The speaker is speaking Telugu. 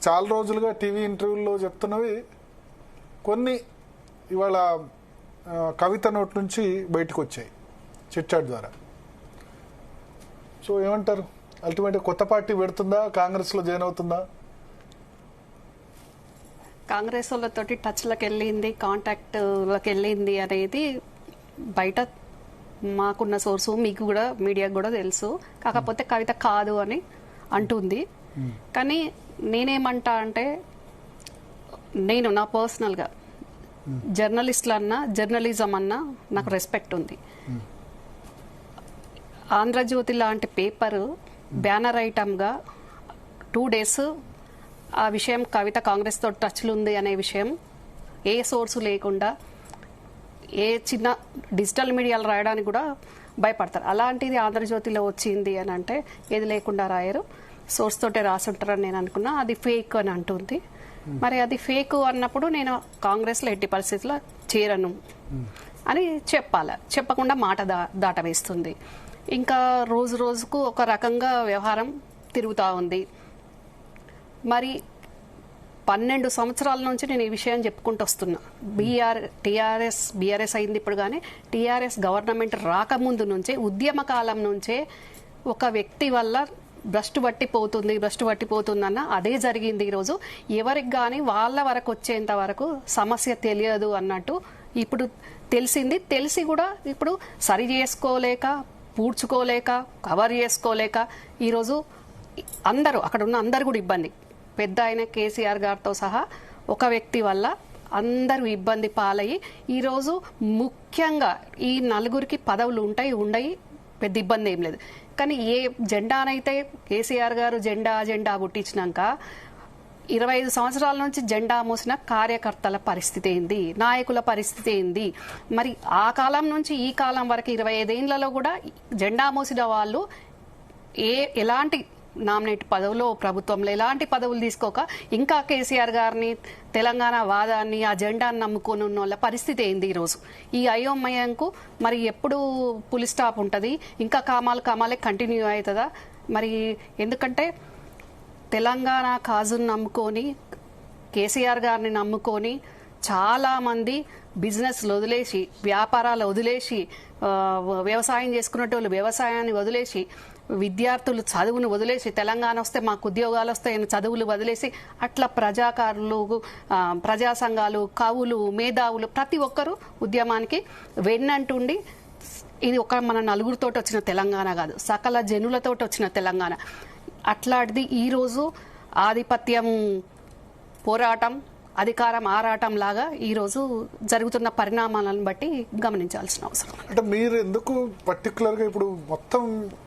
చాలా రోజులుగా టీవీ ఇంటర్వ్యూల్లో చెప్తున్నవి కొన్ని ఇవాళ కవిత నోట్ నుంచి బయటకు వచ్చాయి చిట్ చాట్ ద్వారా. సో ఏమంటారు, అల్టిమేట్గా కొత్త పార్టీ పెడుతుందా, కాంగ్రెస్లో జాయిన్ అవుతుందా? కాంగ్రెస్ వాళ్ళతోటి టచ్లోకి వెళ్ళింది, కాంటాక్ట్లోకి వెళ్ళింది అనేది బయట మాకున్న సోర్సు, మీకు కూడా మీడియాకు కూడా తెలుసు. కాకపోతే కవిత కాదు అని అంటుంది. కానీ నేనేమంటా అంటే, నేను నా పర్సనల్గా జర్నలిస్టులు అన్నా జర్నలిజం అన్నా నాకు రెస్పెక్ట్ ఉంది. ఆంధ్రజ్యోతి లాంటి పేపరు బ్యానర్ ఐటమ్గా 2 days ఆ విషయం కవిత కాంగ్రెస్తో టచ్లు ఉంది అనే విషయం ఏ సోర్సు లేకుండా ఏ చిన్న డిజిటల్ మీడియాలో రాయడానికి కూడా భయపడతారు. అలాంటిది ఆంధ్రజ్యోతిలో వచ్చింది అని అంటే ఏది లేకుండా రాయరు, సోర్స్ తోటే రాసుంటారని నేను అనుకున్నా. అది ఫేక్ అని అంటుంది. మరి అది ఫేక్ అన్నప్పుడు నేను కాంగ్రెస్లో ఎట్టి పరిస్థితుల్లో చేరను అని చెప్పకుండా మాట దాటవేస్తుంది. ఇంకా రోజు రోజుకు ఒక రకంగా వ్యవహారం తిరుగుతూ ఉంది. మరి 12 సంవత్సరాల నుంచి నేను ఈ విషయం చెప్పుకుంటూ వస్తున్నా. బీఆర్ఎస్ అయింది ఇప్పుడు, కానీ టీఆర్ఎస్ గవర్నమెంట్ రాకముందు నుంచే, ఉద్యమ కాలం నుంచే ఒక వ్యక్తి వల్ల భ్రష్టు పట్టిపోతుందన్న అదే జరిగింది. ఈరోజు ఎవరికి కానీ వాళ్ళ వరకు వచ్చేంత వరకు సమస్య తెలియదు అన్నట్టు ఇప్పుడు తెలిసింది. తెలిసి కూడా ఇప్పుడు సరి చేసుకోలేక, పూడ్చుకోలేక, కవర్ చేసుకోలేక ఈరోజు అందరూ, అక్కడ ఉన్న అందరు కూడా ఇబ్బంది. పెద్ద ఆయన కేసీఆర్ గారితో సహా ఒక వ్యక్తి వల్ల అందరూ ఇబ్బంది పాలయ్యి ఈరోజు ముఖ్యంగా ఈ నలుగురికి పదవులు ఉండయి, పెద్ద ఇబ్బంది ఏం లేదు. కానీ ఏ జెండానైతే కేసీఆర్ గారు జెండా పుట్టించినాక 25 సంవత్సరాల నుంచి జెండా మోసిన కార్యకర్తల పరిస్థితి ఏంది, నాయకుల పరిస్థితి ఏంది? మరి ఆ కాలం నుంచి ఈ కాలం వరకు 25 ఏళ్లలో కూడా జెండా మోసిన వాళ్ళు ఎలాంటి నామినేట్ పదవులో, ప్రభుత్వంలో ఎలాంటి పదవులు తీసుకోక ఇంకా కేసీఆర్ గారిని, తెలంగాణ వాదాన్ని, ఆ జెండాన్ని నమ్ముకొని ఉన్న వాళ్ళ పరిస్థితి ఏంది ఈరోజు? ఈ అయోమయంకు మరి ఎప్పుడు పులి స్టాప్ ఉంటుంది? ఇంకా కామాలే కంటిన్యూ అవుతుందా? మరి ఎందుకంటే తెలంగాణ కాజును నమ్ముకొని, కేసీఆర్ గారిని నమ్ముకొని చాలామంది బిజినెస్లు వదిలేసి, వ్యాపారాలు వదిలేసి, వ్యవసాయం చేసుకునేటోళ్ళు వ్యవసాయాన్ని వదిలేసి, విద్యార్థులు చదువును వదిలేసి, తెలంగాణ వస్తే మాకు ఉద్యోగాలు వస్తాయని చదువులు వదిలేసి, అట్లా ప్రజాకారులు, ప్రజా సంఘాలు, కవులు, మేధావులు ప్రతి ఒక్కరూ ఉద్యమానికి వెన్నంటుండి, ఇది ఒక మన నలుగురితో వచ్చిన తెలంగాణ కాదు, సకల జనులతో వచ్చిన తెలంగాణ. అట్లాంటిది ఈరోజు ఆధిపత్యం పోరాటం, అధికారం ఆరాటం లాగా ఈరోజు జరుగుతున్న పరిణామాలను బట్టి గమనించాల్సిన అవసరం. అంటే మీరు ఎందుకు పర్టికులర్గా ఇప్పుడు మొత్తం